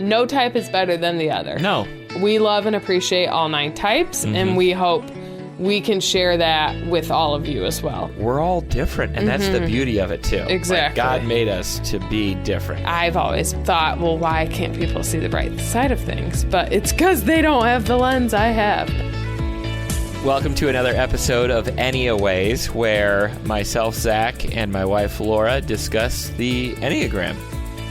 no type is better than the other. No. We love and appreciate all 9 types, and we hope we can share that with all of you as well. We're all different, and that's the beauty of it, too. Exactly. Like, God made us to be different. I've always thought, well, why can't people see the bright side of things? But it's because they don't have the lens I have. Welcome to another episode of Enneaways, where myself, Zach, and my wife, Laura, discuss the Enneagram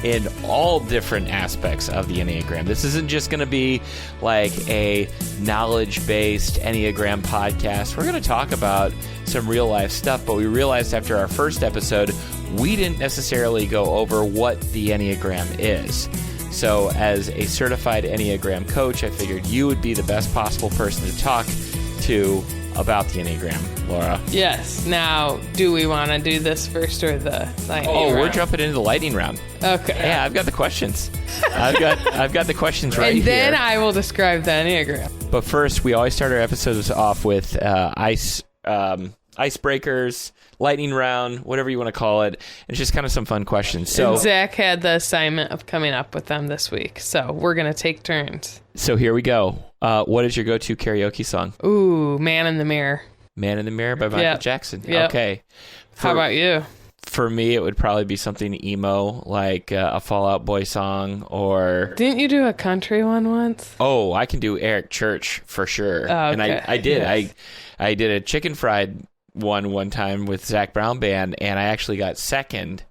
in all different aspects of the Enneagram. This isn't just going to be like a knowledge-based Enneagram podcast. We're going to talk about some real-life stuff, but we realized after our first episode, we didn't necessarily go over what the Enneagram is. So as a certified Enneagram coach, I figured you would be the best possible person to talk to about the Enneagram, Laura. Yes. Now, do we want to do this first or the lightning round? We're jumping into the lightning round. Okay. Yeah, I've got the questions. I've got the questions right here. And then I will describe the Enneagram. But first, we always start our episodes off with icebreakers, lightning round, whatever you want to call it. It's just kind of some fun questions. So and Zach had the assignment of coming up with them this week, so we're going to take turns. So here we go. What is your go-to karaoke song? Ooh, Man in the Mirror. Man in the Mirror by Michael Jackson. Yep. Okay. How about you? For me, it would probably be something emo, like a Fall Out Boy song, or... Didn't you do a country one once? Oh, I can do Eric Church for sure. Oh, okay. And I did. Yes. I did a chicken fried one time with Zach Brown Band, and I actually got second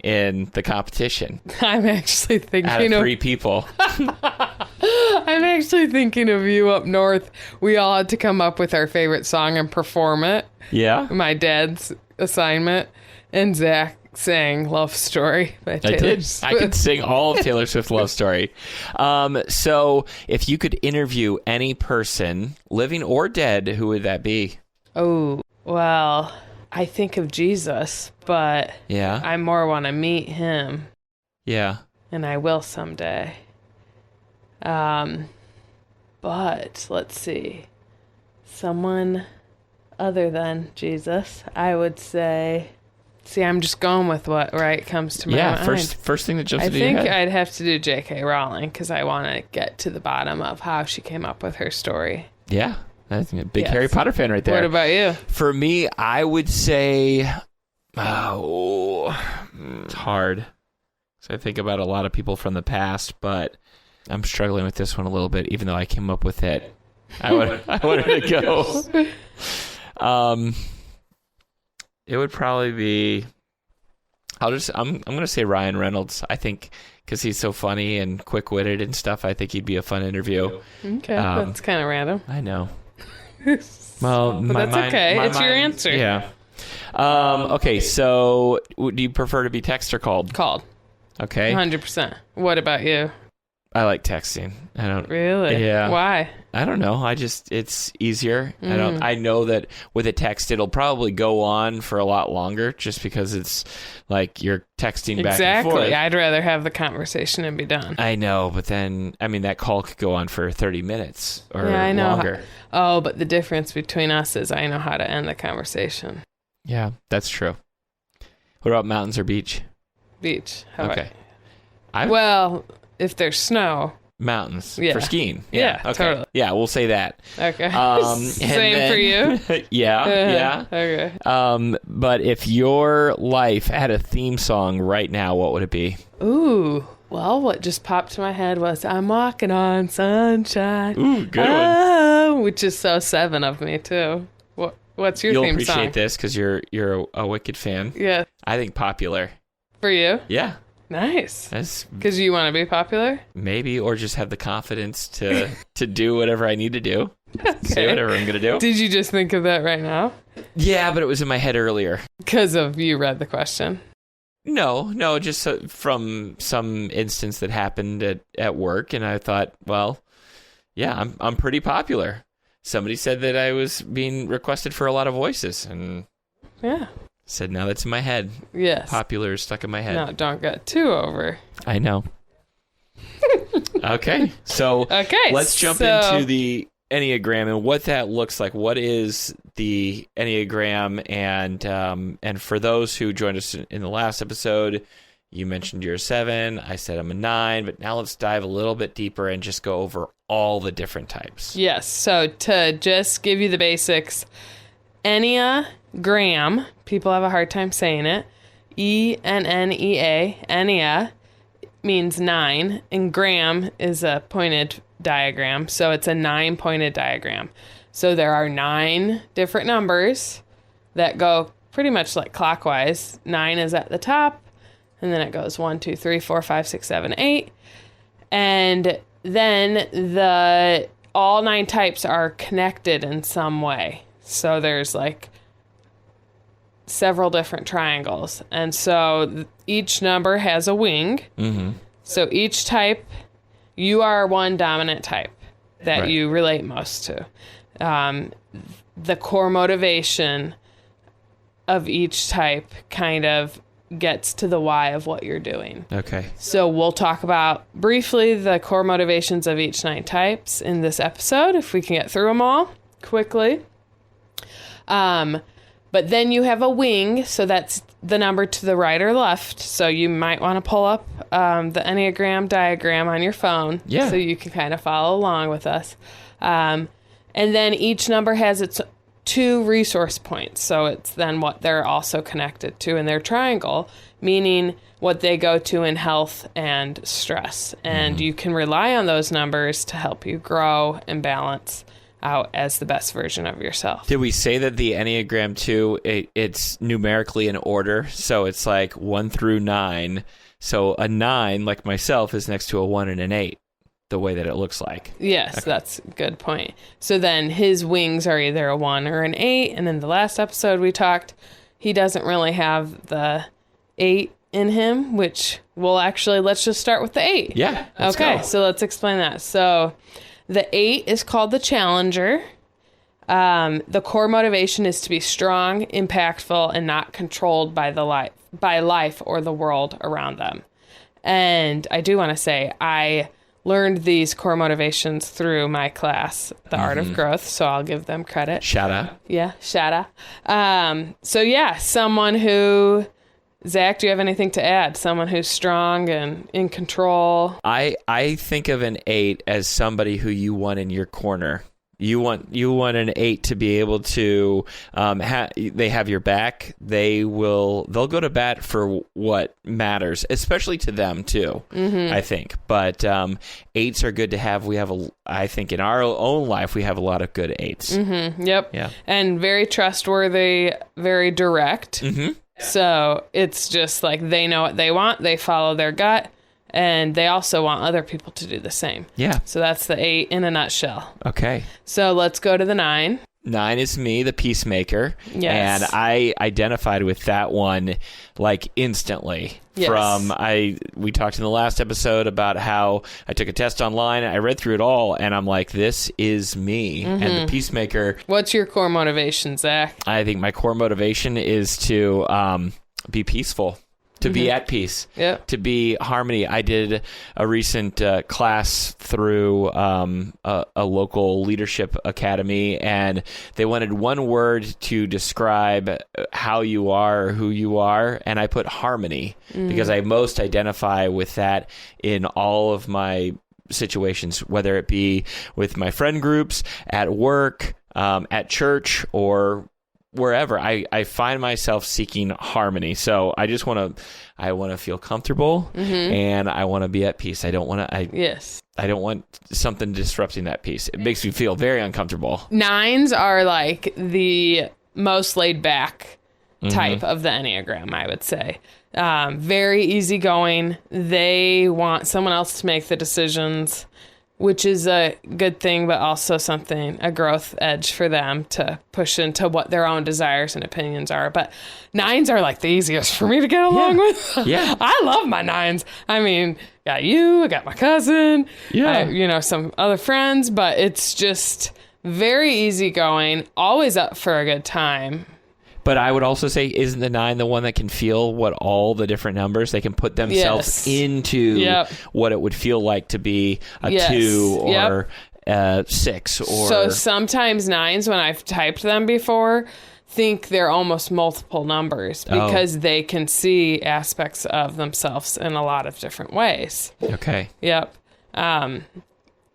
in the competition. I'm actually thinking out of 3 people. I'm actually thinking of you up north. We all had to come up with our favorite song and perform it. Yeah? My dad's assignment. And Zach sang Love Story by Taylor I did. Swift. I could sing all of Taylor Swift's Love Story. So if you could interview any person, living or dead, who would that be? Oh, well, I think of Jesus, but Yeah? I more want to meet him. Yeah. And I will someday. But let's see. Someone other than Jesus, I would say. See, I'm just going with what comes to my mind. Yeah, first thing that jumps into your head. I think I'd have to do J.K. Rowling because I want to get to the bottom of how she came up with her story. Yeah, that's a big Harry Potter fan right there. What about you? For me, I would say, it's hard. So I think about a lot of people from the past, but I'm struggling with this one a little bit, even though I came up with it. I wanted to go. It would probably be. I'm going to say Ryan Reynolds. I think because he's so funny and quick-witted and stuff. I think he'd be a fun interview. Okay, that's kind of random. I know. Well, but that's okay. It's your answer. Yeah. Okay. So, do you prefer to be text or called? Called. Okay. 100%. What about you? I like texting. I don't really. Yeah. Why? I don't know. It's easier. I know that with a text it'll probably go on for a lot longer just because it's like you're texting back and forth. Exactly. I'd rather have the conversation and be done. I know, but then that call could go on for 30 minutes or longer. But the difference between us is I know how to end the conversation. Yeah, that's true. What about mountains or beach? Beach. Okay. Well, if there's snow. Mountains for skiing. Yeah, okay. Totally. Yeah, we'll say that. Okay. Same for you? Yeah. Okay. But if your life had a theme song right now, what would it be? Ooh. Well, what just popped to my head was I'm walking on sunshine. Ooh, good one. Which is so 7 of me, too. What's your You'll theme song? You'll appreciate this because you're a Wicked fan. Yeah. I think Popular. For you? Yeah. Nice. That's because you want to be popular? Maybe, or just have the confidence to do whatever I need to do. Okay. Say whatever I'm going to do. Did you just think of that right now? Yeah, but it was in my head earlier. Because of you read the question? No, just from some instance that happened at work, and I thought, well, yeah, I'm pretty popular. Somebody said that I was being requested for a lot of voices, and yeah. Said now that's in my head. Yes. Popular is stuck in my head. No, don't get too over. I know. Okay. So let's jump into the Enneagram and what that looks like. What is the Enneagram? And for those who joined us in the last episode, You mentioned you're a 7. I said I'm a 9. But now let's dive a little bit deeper and just go over all the different types. Yes. So to just give you the basics, Enneagram, people have a hard time saying it. Ennea, Ennea means 9, and gram is a pointed diagram. So it's a 9-pointed diagram. So there are 9 different numbers that go pretty much like clockwise. 9 is at the top, and then it goes 1, 2, 3, 4, 5, 6, 7, 8. And then all 9 types are connected in some way. So there's like several different triangles. And so each number has a wing. Mm-hmm. So each type, you are one dominant type that you relate most to. The core motivation of each type kind of gets to the why of what you're doing. Okay. So we'll talk about briefly the core motivations of each 9 types in this episode, if we can get through them all quickly. But then you have a wing, so that's the number to the right or left. So you might want to pull up the Enneagram diagram on your phone, so you can kind of follow along with us. And then each number has its 2 resource points. So it's then what they're also connected to in their triangle, meaning what they go to in health and stress. And you can rely on those numbers to help you grow and balance out as the best version of yourself. Did we say that the Enneagram 2, it's numerically in order? So it's like 1 through 9. So a 9, like myself, is next to a 1 and an 8, the way that it looks like. Yes, that's a good point. So then his wings are either a 1 or an 8. And in the last episode we talked, he doesn't really have the 8 in him, which let's just start with the 8. Yeah. Okay, so let's explain that. So the 8 is called the challenger. The core motivation is to be strong, impactful, and not controlled by life or the world around them. And I do want to say, I learned these core motivations through my class, The Art of Growth, so I'll give them credit. Shout out. Yeah, shout out. Someone who... Zach, do you have anything to add? Someone who's strong and in control. I think of an 8 as somebody who you want in your corner. You want an 8 to be able to they have your back. They'll go to bat for what matters, especially to them too. I think. But 8s are good to have. I think in our own life we have a lot of good 8s. Yep. Yeah. And very trustworthy, very direct. So it's just like they know what they want, they follow their gut, and they also want other people to do the same. Yeah. So that's the 8 in a nutshell. Okay. So let's go to the 9. 9 is me, the peacemaker. Yes. And I identified with that one like instantly. Yes. We talked in the last episode about how I took a test online. I read through it all, and I'm like, this is me. And the peacemaker. What's your core motivation, Zach? I think my core motivation is to be peaceful. To be at peace, to be harmony. I did a recent class through a local leadership academy, and they wanted one word to describe how you are, who you are, and I put harmony because I most identify with that in all of my situations, whether it be with my friend groups, at work, at church, or wherever. I find myself seeking harmony. So I just want to feel comfortable and I want to be at peace. I don't want something disrupting that peace. It makes me feel very uncomfortable. 9s are like the most laid back type of the Enneagram, I would say. Very easygoing. They want someone else to make the decisions, which is a good thing, but also a growth edge for them to push into what their own desires and opinions are. But 9s are like the easiest for me to get along with. Yeah. I love my 9s. I mean, got you, I got my cousin, some other friends, but it's just very easygoing, always up for a good time. But I would also say, isn't the 9 the one that can feel what all the different numbers, they can put themselves into what it would feel like to be a 2 or 6? Or So sometimes 9s, when I've typed them before, think they're almost multiple numbers because they can see aspects of themselves in a lot of different ways. Okay. Yep.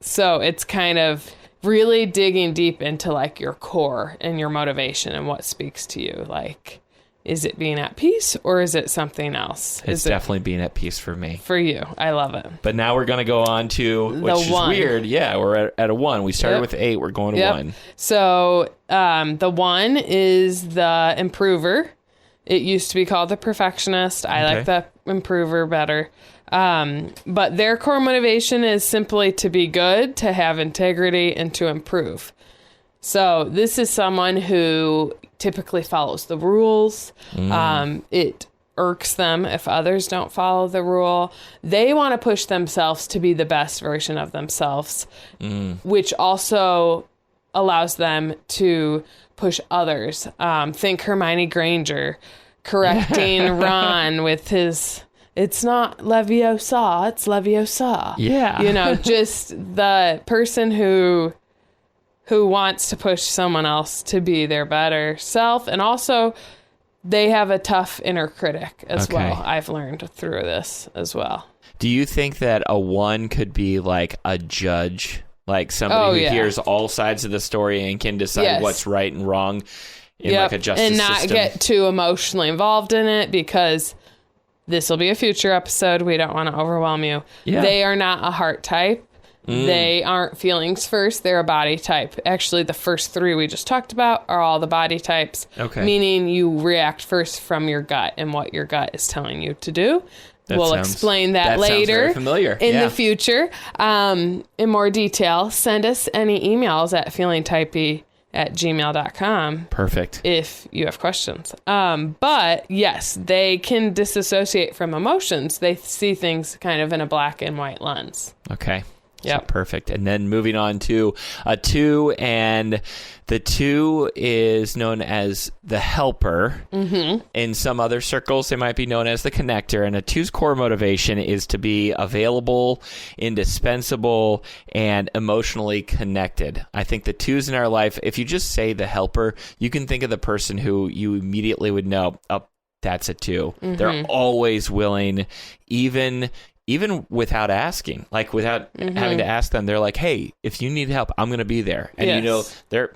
So it's kind of really digging deep into like your core and your motivation and what speaks to you. Like, is it being at peace or is it something else? It's definitely being at peace for me. For you. I love it. But now we're going to go on to, which is weird. Yeah, we're at a 1. We started with 8. We're going to 1. So the 1 is the improver. It used to be called the perfectionist. I like the improver better. But their core motivation is simply to be good, to have integrity, and to improve. So this is someone who typically follows the rules. It irks them if others don't follow the rule. They want to push themselves to be the best version of themselves, which also allows them to push others. Think Hermione Granger correcting Ron with his... It's not Leviosa, it's Leviosa. Yeah. You know, just the person who wants to push someone else to be their better self. And also, they have a tough inner critic as well. I've learned through this as well. Do you think that a 1 could be like a judge? Like somebody who hears all sides of the story and can decide what's right and wrong in like a justice and not system? get too emotionally involved in it, because this will be a future episode. We don't want to overwhelm you. Yeah. They are not a heart type. They aren't feelings first. They're a body type. Actually, the first 3 we just talked about are all the body types. Okay. Meaning you react first from your gut and what your gut is telling you to do. We'll explain that later in the future in more detail. Send us any emails at feelingtypey@gmail.com. Perfect. If you have questions. But yes, they can disassociate from emotions. They see things kind of in a black and white lens. Okay. Yeah, so perfect. And then moving on to a 2, and the 2 is known as the helper. In some other circles, they might be known as the connector. And a 2's core motivation is to be available, indispensable, and emotionally connected. I think the 2's in our life, if you just say the helper, you can think of the person who you immediately would know, oh, that's a 2. They're always willing, even without asking, like without having to ask them, they're like, hey, if you need help, I'm going to be there. And you know, they're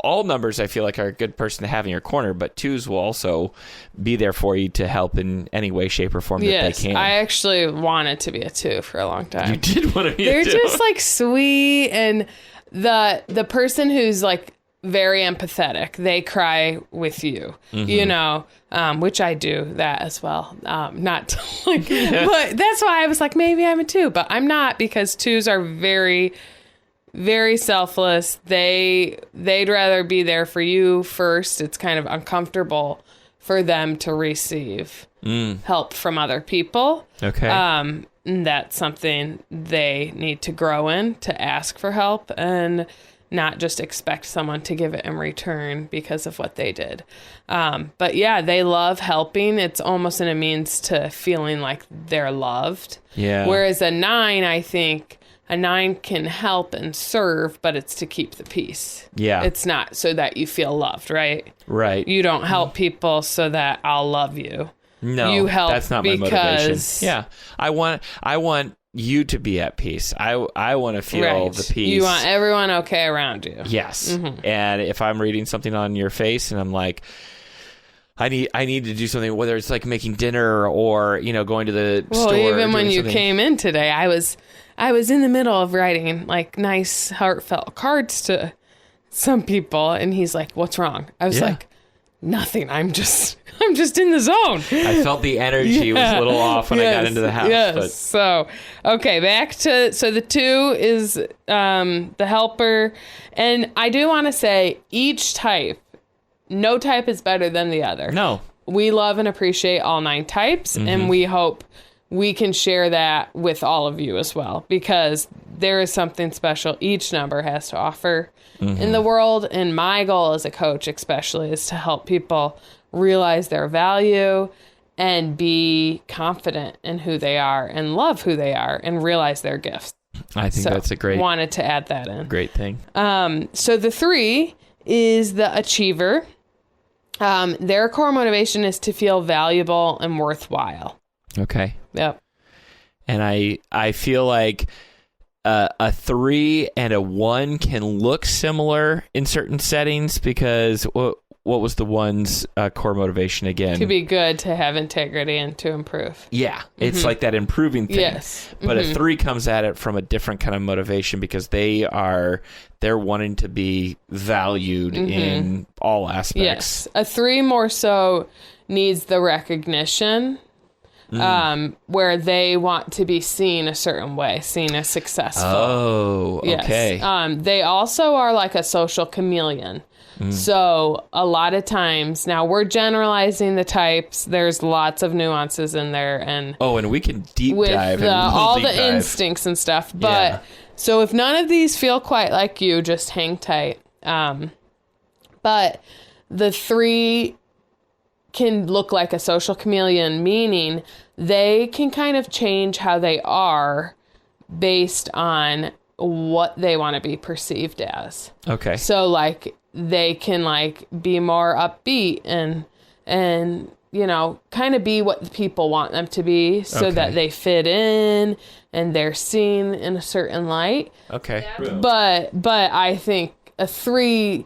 all numbers, I feel like, are a good person to have in your corner, but 2's will also be there for you to help in any way, shape, or form that they can. I actually wanted to be a 2 for a long time. You did want to be a 2. They're just like sweet, and the person who's like very empathetic, they cry with you, you know, which I do that as well. Not like, but that's why I was like, maybe I'm a 2, but I'm not, because 2's are very, very selfless. They'd rather be there for you first. It's kind of uncomfortable for them to receive help from other people. Okay. That's something they need to grow in, to ask for help and not just expect someone to give it in return because of what they did. But yeah, they love helping. It's almost in a means to feeling like they're loved. Yeah. Whereas a 9, I think a 9 can help and serve, but it's to keep the peace. Yeah. It's not so that you feel loved, right? Right. You don't help people so that I'll love you. No, you help, that's not my motivation. Yeah. I want you to be at peace. I want to feel the peace. You want everyone okay around you. Yes. And if I'm reading something on your face and I'm like, I need to do something, whether it's like making dinner or, you know, going to the store. Well, even when you came in today, I was in the middle of writing like nice, heartfelt cards to some people, and he's like, "What's wrong?" I was like, "Nothing. I'm just in the zone." I felt the energy was a little off when I got into the house. Yes. But. So, okay, back to, so the 2 is the helper. And I do want to say each type, no type is better than the other. No. We love and appreciate all 9 types, and we hope we can share that with all of you as well, because there is something special each number has to offer in the world. And my goal as a coach especially is to help people realize their value and be confident in who they are and love who they are and realize their gifts. I think that's a great... Wanted to add that in. Great thing. So the 3 is the achiever. Their core motivation is to feel valuable and worthwhile. Okay. Yep. And I feel like a 3 and a 1 can look similar in certain settings because what was the 1's core motivation again? To be good, to have integrity, and to improve. Yeah, it's like that improving thing. Yes. But a 3 comes at it from a different kind of motivation because they're wanting to be valued in all aspects. Yes. A 3 more so needs the recognition. Where they want to be seen a certain way, seen as successful. Oh, okay. Yes. They also are like a social chameleon. So a lot of times, now we're generalizing the types. There's lots of nuances in there, and we can deep with dive all deep the dive. Instincts and stuff. But so if none of these feel quite like you, just hang tight. But the 3 can look like a social chameleon, meaning they can kind of change how they are based on what they want to be perceived as. Okay. So like they can like be more upbeat and kind of be what the people want them to be so that they fit in and they're seen in a certain light. Okay. But I think a 3,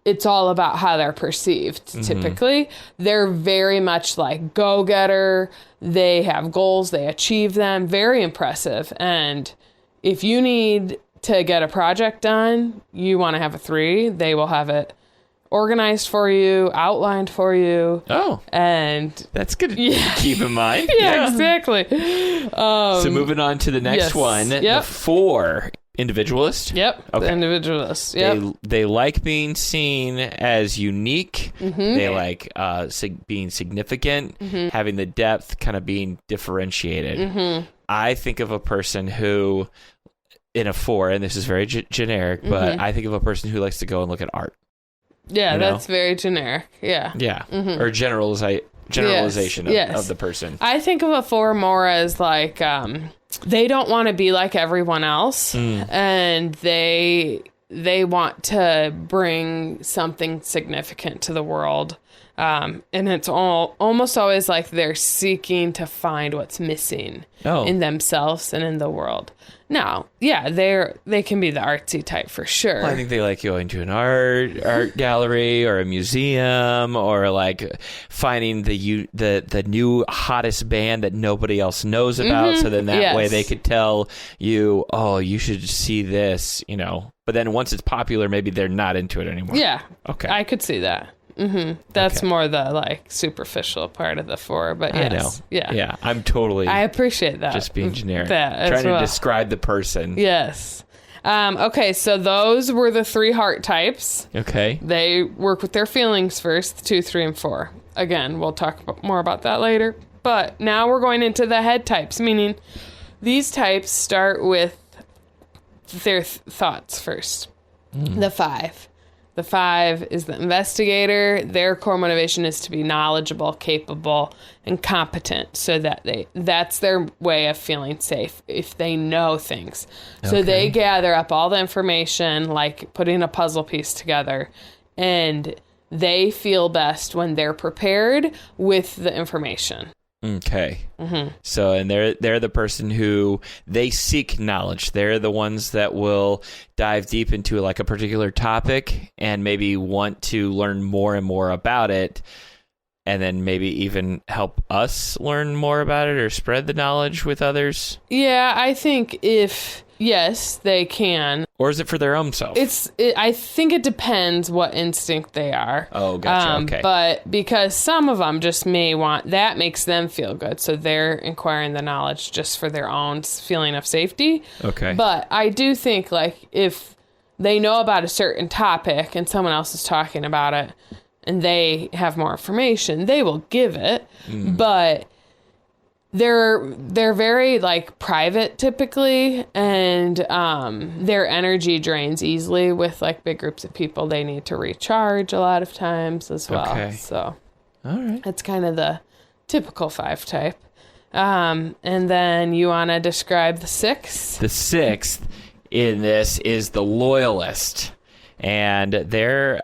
it's all about how they're perceived. Typically, they're very much like go-getter. They have goals. They achieve them. Very impressive. And if you need to get a project done, you want to have a 3. They will have it organized for you, outlined for you. Oh. And that's good to keep in mind. Yeah, exactly. So moving on to the next one. The 4. Individualist? Yep. Okay. The individualist. Yep. They like being seen as unique. They like being significant, having the depth, kind of being differentiated. I think of a person who, in a 4, and this is very generic, but I think of a person who likes to go and look at art. Yeah, that's very generic. Yeah. Yeah. Or generalization of the person. I think of a 4 more as like, they don't want to be like everyone else, and they want to bring something significant to the world. And it's almost always like they're seeking to find what's missing in themselves and in the world. Now, they can be the artsy type for sure. Well, I think they like going to an art gallery or a museum, or like finding the new hottest band that nobody else knows about. So then that way they could tell you, oh, you should see this, But then once it's popular, maybe they're not into it anymore. Yeah. Okay. I could see that. That's more the like superficial part of the 4, but yes. I know. Yeah. I'm totally. I appreciate that. Just being generic. Trying to describe the person. Yes. Okay. So those were the 3 heart types. Okay. They work with their feelings first, 2, 3, and 4. Again, we'll talk more about that later. But now we're going into the head types, meaning these types start with their thoughts first. The 5. The 5 is the investigator. Their core motivation is to be knowledgeable, capable, and competent, so that that's their way of feeling safe if they know things. So they gather up all the information, like putting a puzzle piece together, and they feel best when they're prepared with the information. Okay. So, and they're the person who they seek knowledge. They're the ones that will dive deep into like a particular topic and maybe want to learn more and more about it, and then maybe even help us learn more about it or spread the knowledge with others. Yeah, I think yes, they can. Or is it for their own self? I think it depends what instinct they are. Oh, gotcha. Okay. But because some of them just that makes them feel good. So they're inquiring the knowledge just for their own feeling of safety. Okay. But I do think like if they know about a certain topic and someone else is talking about it and they have more information, they will give it. But they're very like private typically, and their energy drains easily with like big groups of people. They need to recharge a lot of times as well. Okay. So all right, that's kind of the typical 5 type. And then you want to describe the 6? The 6th in this is the loyalist. And their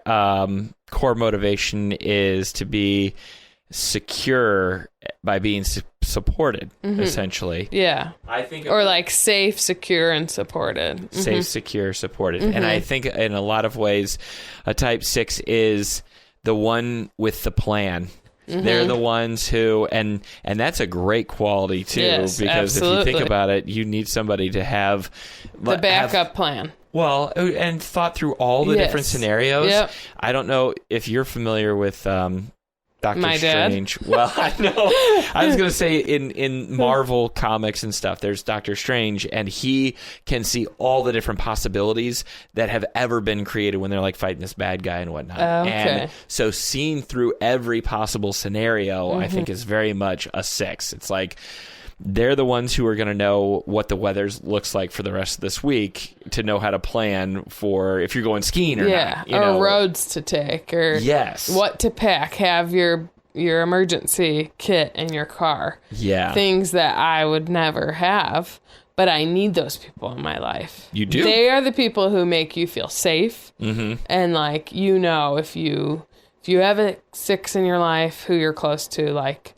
core motivation is to be secure by being supported, essentially. Yeah. I think, or like safe, secure, and supported. Safe, secure, supported. And I think in a lot of ways, a type 6 is the one with the plan. They're the ones who, and that's a great quality too, yes, because absolutely. if you think about it, you need somebody to have the backup plan. Well, and thought through all the different scenarios. Yep. I don't know if you're familiar with Doctor My Strange. dad. Well, I know. I was going to say in Marvel comics and stuff, there's Doctor Strange, and he can see all the different possibilities that have ever been created when they're like fighting this bad guy and whatnot. Okay. And so seeing through every possible scenario, I think is very much a 6. It's like, they're the ones who are going to know what the weather looks like for the rest of this week to know how to plan for if you're going skiing or not. Or roads to take, or what to pack. Have your emergency kit in your car. Yeah. Things that I would never have, but I need those people in my life. You do. They are the people who make you feel safe. And like, if you have a 6 in your life who you're close to, like,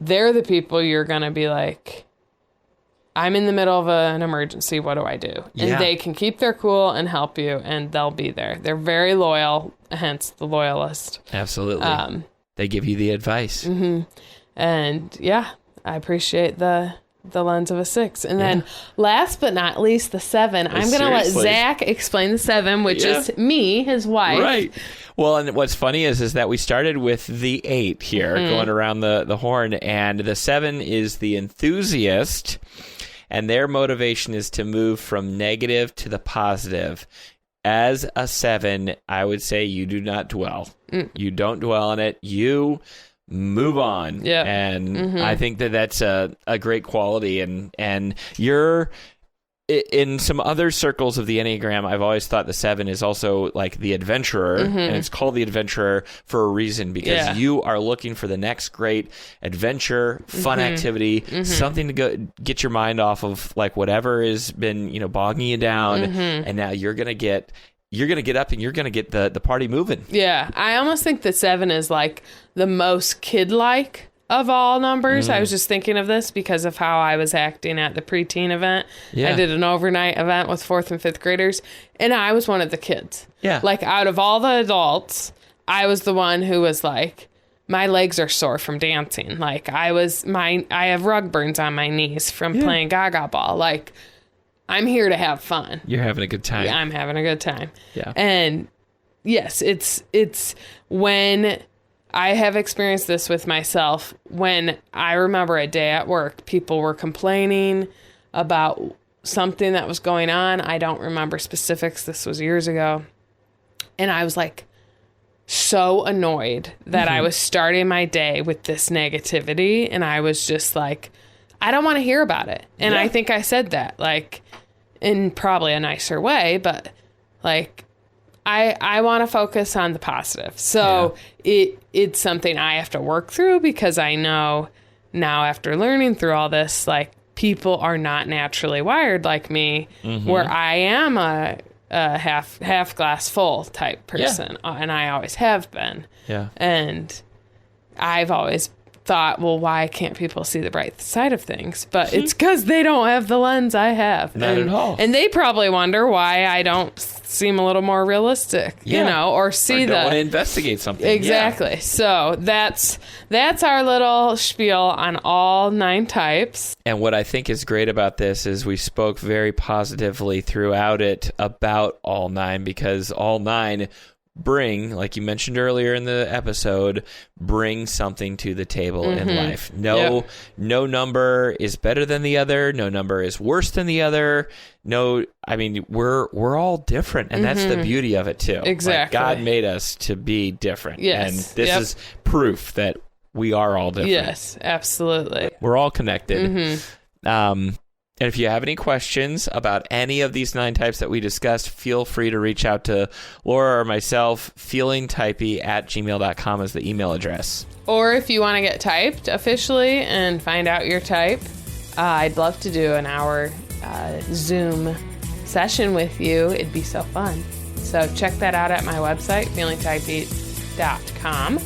they're the people you're going to be like, I'm in the middle of an emergency. What do I do? And they can keep their cool and help you, and they'll be there. They're very loyal, hence the loyalist. Absolutely. They give you the advice. And I appreciate the lens of a 6. And then last but not least, the 7. I'm going to let Zach explain the 7, which is me, his wife. Right. Well, and what's funny is that we started with the 8 here, going around the horn, and the 7 is the enthusiast, and their motivation is to move from negative to the positive. As a 7, I would say you do not dwell. You don't dwell on it. You move on. Yeah. And I think that's a great quality, and you're... In some other circles of the Enneagram, I've always thought the 7 is also like the adventurer, and it's called the adventurer for a reason, because you are looking for the next great adventure, fun activity, something to go get your mind off of, like whatever has been, bogging you down, and now you're gonna get up and you're gonna get the party moving. Yeah, I almost think the 7 is like the most kid-like of all numbers. I was just thinking of this because of how I was acting at the preteen event. I did an overnight event with 4th and 5th graders, and I was one of the kids. Yeah. Like, out of all the adults, I was the one who was like, my legs are sore from dancing. Like, I have rug burns on my knees from playing Gaga ball. Like, I'm here to have fun. You're having a good time. Yeah, I'm having a good time. Yeah. And yes, it's when... I have experienced this with myself. When I remember a day at work, people were complaining about something that was going on. I don't remember specifics. This was years ago. And I was like so annoyed that I was starting my day with this negativity. And I was just like, I don't want to hear about it. And I think I said that, like, in probably a nicer way, but like, I want to focus on the positive. So it's something I have to work through, because I know now, after learning through all this, like, people are not naturally wired like me, where I am a half glass full type person, and I always have been. Yeah. And I've always thought, well, why can't people see the bright side of things? But it's because they don't have the lens I have. Not at all. And they probably wonder why I don't seem a little more realistic, or see don't want to investigate something. Exactly. So that's our little spiel on all 9 types. And what I think is great about this is we spoke very positively throughout it about all 9, because all 9 bring, like you mentioned earlier in the episode, bring something to the table in life. No number is better than the other. No number is worse than the other. No, I mean, we're all different, and that's the beauty of it too. Exactly. Like, God made us to be different. Yes. And this is proof that we are all different. Yes, absolutely. We're all connected. And if you have any questions about any of these 9 types that we discussed, feel free to reach out to Laura or myself. feelingtypey@gmail.com is the email address. Or if you want to get typed officially and find out your type, I'd love to do an hour Zoom session with you. It'd be so fun. So check that out at my website, feelingtypey.com. gmail.com.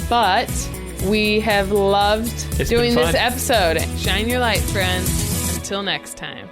But we have loved doing this episode. Shine your light, friends. Until next time.